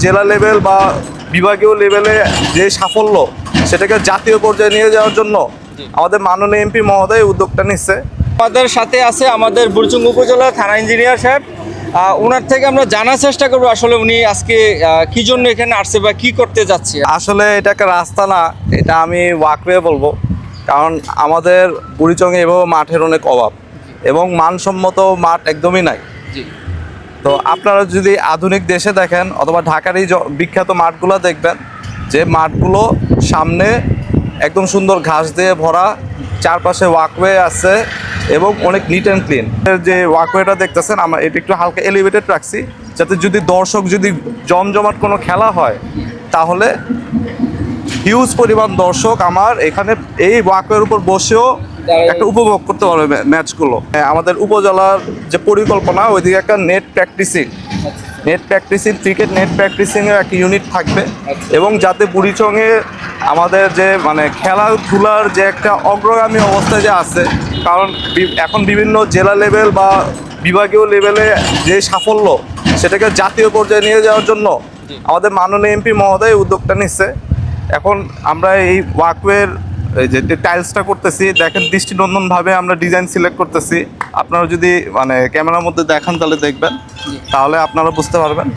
জেলা লেভেল বা বিভাগীয় লেভেলে যে সাফল্য সেটাকে জাতীয় পর্যায়ে নিয়ে যাওয়ার জন্য আমাদের মাননীয় এমপি মহোদয় উদ্যোগটা নিচ্ছে। আমাদের সাথে আছে আমাদের বুড়িচং উপজেলা থানা ইঞ্জিনিয়ার সাহেব। ওনার থেকে আমরা জানার চেষ্টা করবো আসলে উনি আজকে কি জন্য এখানে আসছে বা কি করতে যাচ্ছে। আসলে এটা একটা রাস্তা না, এটা আমি ওয়াকওয়ে বলবো, কারণ আমাদের বুড়িচংয়ে এভাবে মাঠের অনেক অভাব এবং মানসম্মত মাঠ একদমই নাই। তো আপনারা যদি আধুনিক দেশে দেখেন অথবা ঢাকার এই বিখ্যাত মাঠগুলো দেখবেন যে মাঠগুলো সামনে একদম সুন্দর ঘাস দিয়ে ভরা, চারপাশে ওয়াকওয়ে আছে এবং অনেক নিট অ্যান্ড ক্লিন। যে ওয়াকওয়েটা দেখতেছেন আমরা এটা একটু হালকা এলিভেটেড রাখছি, যাতে যদি দর্শক যদি জমজমাট কোনো খেলা হয় তাহলে হিউজ পরিমাণ দর্শক আমার এখানে এই ওয়াকওয়ের উপর বসেও একটা উপভোগ করতে পারবে ম্যাচগুলো। আমাদের উপজেলার যে পরিকল্পনা ওইদিকে একটা নেট প্র্যাকটিসিং ক্রিকেট নেট প্র্যাকটিসিংয়ের একটা ইউনিট থাকবে এবং যাতে বুড়িচংয়ে আমাদের যে মানে খেলাধুলার যে একটা অগ্রগামী অবস্থায় যে আছে, কারণ এখন বিভিন্ন জেলা লেভেল বা বিভাগীয় লেভেলে যে সাফল্য সেটাকে জাতীয় পর্যায়ে নিয়ে যাওয়ার জন্য আমাদের মাননীয় এমপি মহোদয় উদ্যোগটা নিচ্ছে। এখন আমরা এই ওয়াকওয়ের এই যে টাইলসটা করতেছি, দেখেন দৃষ্টিনন্দনভাবে আমরা ডিজাইন সিলেক্ট করতেছি। আপনারা যদি মানে ক্যামেরার মধ্যে দেখান তাহলে দেখবেন, তাহলে আপনারা বুঝতে পারবেন।